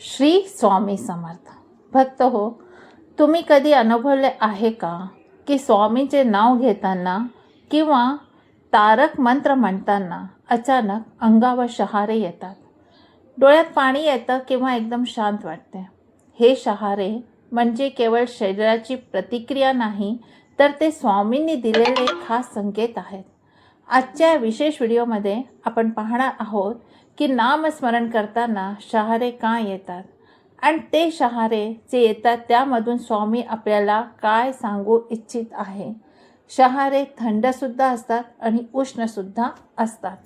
श्री स्वामी समर्थ. भक्त हो, तुम्ही कधी अनुभवले आहे का की स्वामीचे नाव घेताना किंवा तारक मंत्र म्हणताना अचानक अंगावर शहारे येतात, डोळ्यात पाणी येतं किंवा एकदम शांत वाटते. हे शहारे म्हणजे केवळ शरीराची प्रतिक्रिया नाही, तर ते स्वामींनी दिलेले खास संकेत आहेत. आजच्या विशेष व्हिडिओमध्ये आपण पाहणार आहोत की नामस्मरण करताना शहारे का येतात आणि ते शहारे जे येतात त्यामधून स्वामी आपल्याला काय सांगू इच्छित आहे. शहारे थंडसुद्धा असतात आणि उष्णसुद्धा असतात.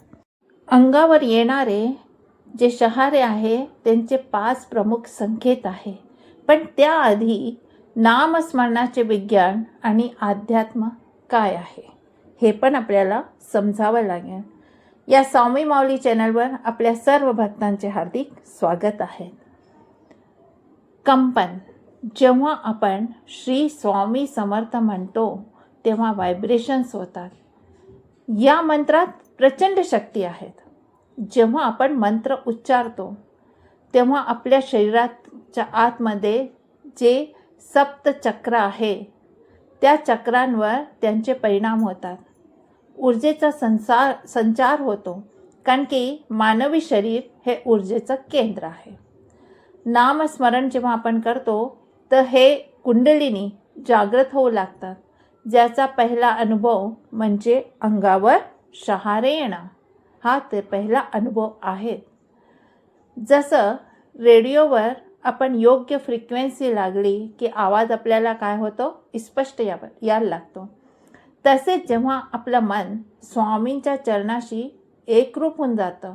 अंगावर येणारे जे शहारे आहे त्यांचे 5 प्रमुख संकेत आहे. पण त्याआधी नामस्मरणाचे विज्ञान आणि अध्यात्म काय आहे हे पण आपल्याला समजावं लागेल. या स्वामी माऊली चॅनलवर आपल्या सर्व भक्तांचे हार्दिक स्वागत आहे. कंपन. जेव्हा आपण श्री स्वामी समर्थ म्हणतो तेव्हा व्हायब्रेशन्स होतात. या मंत्रात प्रचंड शक्ती आहेत. जेव्हा आपण मंत्र उच्चारतो तेव्हा आपल्या शरीराच्या आतमध्ये जे सप्तचक्र आहे त्या चक्रांवर त्यांचे परिणाम होतात. ऊर्जेचा संचार होतो, कारण की मानवी शरीर हे ऊर्जेचं केंद्र आहे. नामस्मरण जेव्हा आपण करतो तर हे कुंडलिनी जागृत होऊ लागतात, ज्याचा पहिला अनुभव म्हणजे अंगावर शहारे येणं. हा ते पहिला अनुभव आहे. जसं रेडिओवर आपण योग्य फ्रिक्वेन्सी लागली की आवाज आपल्याला काय होतो, स्पष्ट यायला लागतो. तसेच जेव्हा आपलं मन स्वामींच्या चरणाशी एकरूप होऊन जातं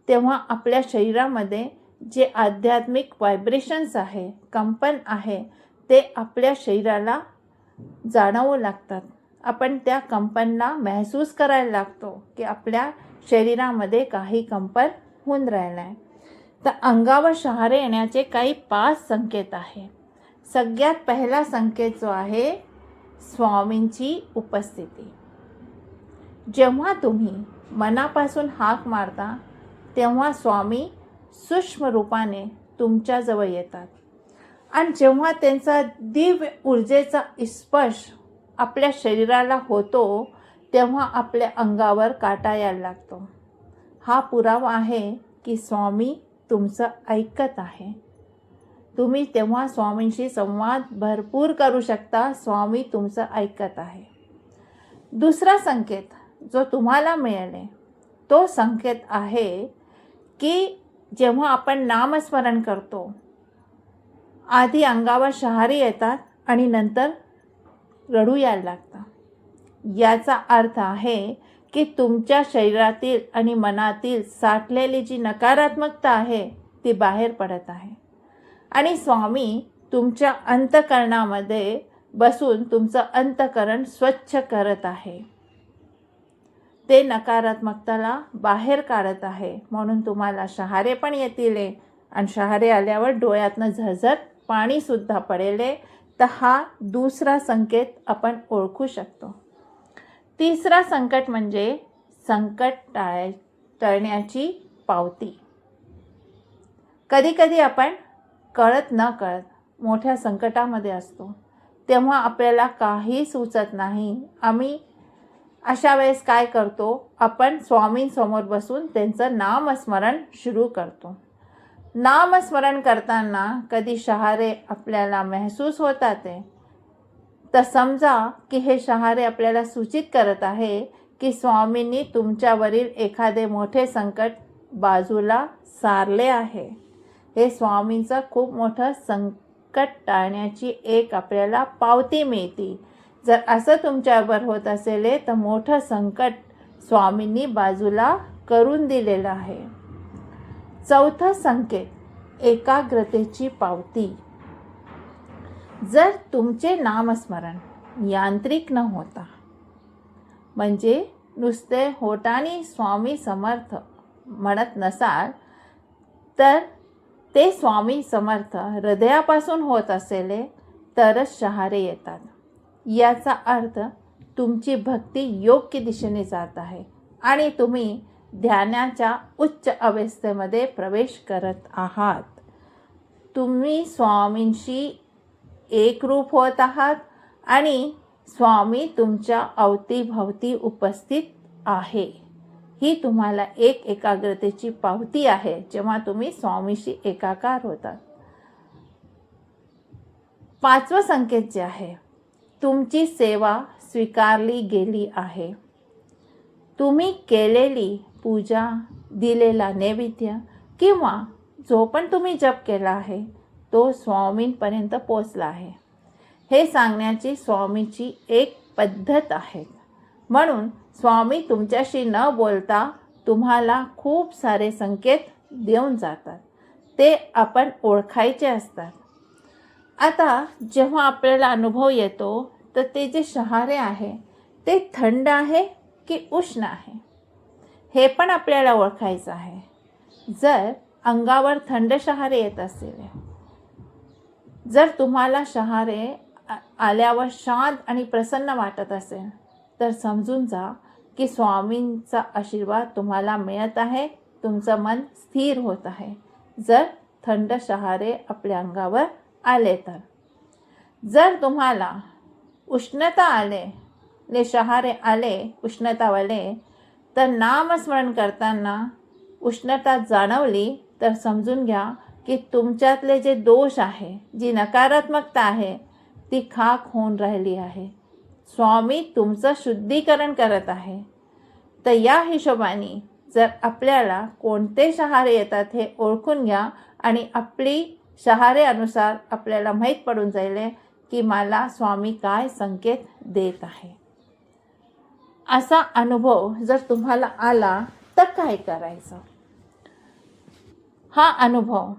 तेव्हा आपल्या शरीरामध्ये जे आध्यात्मिक व्हायब्रेशन्स आहे, कंपन आहे, ते आपल्या शरीराला जाणवू लागतात. आपण त्या कंपनला महसूस करायला लागतो की आपल्या शरीरामध्ये काही कंपन होऊन राहिलं आहे. तर अंगावर शहारे येण्याचे काही 5 संकेत आहे. सगळ्यात पहिला संकेत जो आहे स्वामींची उपस्थिती. जेव्हा तुम्ही मनापासून हाक मारता तेव्हा स्वामी सूक्ष्म रूपाने तुमच्याजवळ येतात आणि जेव्हा त्यांचा दिव्य ऊर्जेचा स्पर्श आपल्या शरीराला होतो तेव्हा आपल्या अंगावर काटा यायला लागतो. हा पुरावा आहे की स्वामी तुमचं ऐकत आहे. तुम्ही तेव्हा स्वामींशी संवाद भरपूर करू शकता. स्वामी तुमचं ऐकत आहे. दुसरा संकेत जो तुम्हाला मिळाले तो संकेत आहे की जेव्हा आपण नामस्मरण करतो आधी अंगावर शहारे येतात आणि नंतर रडू यायला लागतं. याचा अर्थ आहे की तुमच्या शरीरातील आणि मनातील साठलेली जी नकारात्मकता आहे ती बाहेर पडत आहे आणि स्वामी तुमच्या अंतःकरणामध्ये बसून तुमचं अंतःकरण स्वच्छ करत आहे. ते नकारात्मकताला बाहेर काढत आहे. म्हणून तुम्हाला शहारे पण येतील आणि शहारे आल्यावर डोळ्यातनं झरझर पाणीसुद्धा पडेल. तर हा दुसरा संकेत आपण ओळखू शकतो. तिसरा संकट म्हणजे संकट टळण्याची पावती. कधीकधी आपण कळत न कळत मोठ्या संकटामध्ये असतो तेव्हा आपल्याला काही सुचत नाही. आम्ही अशा वेळेस काय करतो, आपण स्वामींसमोर बसून त्यांचं नामस्मरण सुरू करतो. नामस्मरण करताना कधी शहारे आपल्याला महसूस होतात तर समजा की हे शहारे आपल्याला सूचित करत आहे की स्वामींनी तुमच्यावरील एखादे मोठे संकट बाजूला सारले आहे. हे स्वामींचं खूप मोठं संकट टाळण्याची एक आपल्याला पावती मिळते. जर असं तुमच्यावर होत असेल तर मोठं संकट स्वामींनी बाजूला करून दिलेलं आहे. चौथा संकेत एकाग्रतेची पावती. जर तुमचे नामस्मरण यांत्रिक न होता म्हणजे नुसते होटाने स्वामी समर्थ म्हणत नसाल तर ते स्वामी समर्थ हृदयापासून होत असेल तरच शहारे येतात. याचा अर्थ तुमची भक्ती योग्य दिशेने जात आहे आणि तुम्ही ध्यानाच्या उच्च अवस्थेमध्ये प्रवेश करत आहात. तुम्ही स्वामींशी एकरूप होत आहात आणि स्वामी तुमच्या अवतीभवती उपस्थित आहे. ही तुम्हाला एकाग्रतेची पावती आहे जेव्हा तुम्ही स्वामीशी एकाकार होतात. 5वा संकेत जे आहे, तुमची सेवा स्वीकारली गेली आहे. तुम्ही केलेली पूजा, दिलेला नैवेद्य किंवा जो पण तुम्ही जप केला आहे तो स्वामींपर्यंत पोचला आहे, हे सांगण्याची स्वामीची एक पद्धत आहे. म्हणून स्वामी तुमच्याशी न बोलता तुम्हाला खूप सारे संकेत देऊन जातात. ते आपण ओळखायचे असतात. आता जेव्हा आपल्याला अनुभव येतो तर ते जे शहारे आहे ते थंड आहे की उष्ण आहे, हे पण आपल्याला ओळखायचं आहे. जर अंगावर थंड शहारे येत असतील, जर तुम्हाला शहारे आल्यावर शांत आणि प्रसन्न वाटत असेल, तर समजून जा की स्वामींचा आशीर्वाद तुम्हाला मिळत आहे, तुमचं मन स्थिर होत आहे. जर थंड शहारे आपल्या अंगावर आले तर, जर तुम्हाला उष्णता आले, शहारे आले उष्णतावाले, तर नामस्मरण करताना उष्णता जाणवली तर समजून घ्या की तुमच्यातले जे दोष आहे, जी नकारात्मकता आहे ती खाक होऊन राहिली आहे. स्वामी तुमचं शुद्धीकरण करत आहे. तर या हिशोबाने जर आपल्याला कोणते शहारे येतात हे ओळखून घ्या आणि आपली शहारे अनुसार आपल्याला माहीत पडून जाईल की मला स्वामी काय संकेत देत आहे. असा अनुभव जर तुम्हाला आला तर काय करायचं? हा अनुभव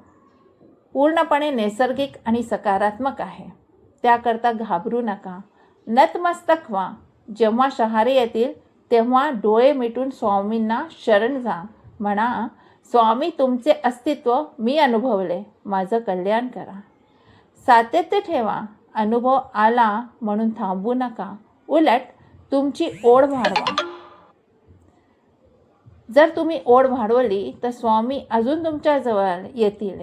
पूर्णपणे नैसर्गिक आणि सकारात्मक आहे. त्याकरता घाबरू नका, नतमस्तक व्हा. जेव्हा शहारे येतील तेव्हा डोळे मिटून स्वामींना शरण जा. म्हणा, स्वामी तुमचे अस्तित्व मी अनुभवले, माझं कल्याण करा. सातत्य ठेवा. अनुभव आला म्हणून थांबू नका, उलट तुमची ओढ वाढवा. जर तुम्ही ओढ वाढवली तर स्वामी अजून तुमच्याजवळ येतील.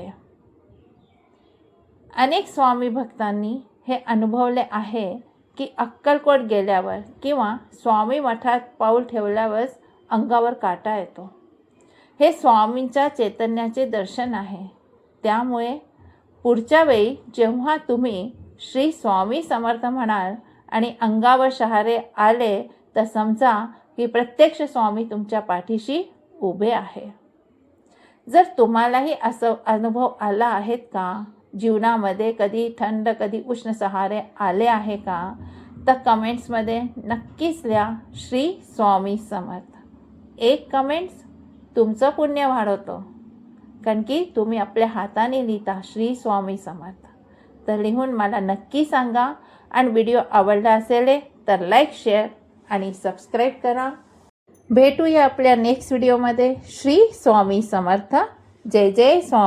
अनेक स्वामी भक्तांनी हे अनुभवले आहे की अक्कलकोट गेल्यावर किंवा स्वामी मठात पाऊल ठेवल्यावरच अंगावर काटा येतो. हे स्वामींच्या चैतन्याचे दर्शन आहे. त्यामुळे पुढच्या वेळी जेव्हा तुम्ही श्री स्वामी समर्थ म्हणाल आणि अंगावर शहारे आले तर समजा की प्रत्यक्ष स्वामी तुमच्या पाठीशी उभे आहे. जर तुम्हालाही असं अनुभव आला आहेत का? जीवनामध्ये कधी थंड कधी उष्ण शहारे आले आहे का? तर कमेंट्समध्ये नक्कीच लिहा श्री स्वामी समर्थ. एक कमेंट्स तुमचं पुण्य वाढवतो, कारण की तुम्ही आपल्या हाताने लिहिता श्री स्वामी समर्थ. तर लिहून मला नक्की सांगा. आणि व्हिडिओ आवडला असेल तर लाईक, शेअर आणि सबस्क्राईब करा. भेटूया आपल्या नेक्स्ट व्हिडिओमध्ये. श्री स्वामी समर्थ. जय जय स्वामी.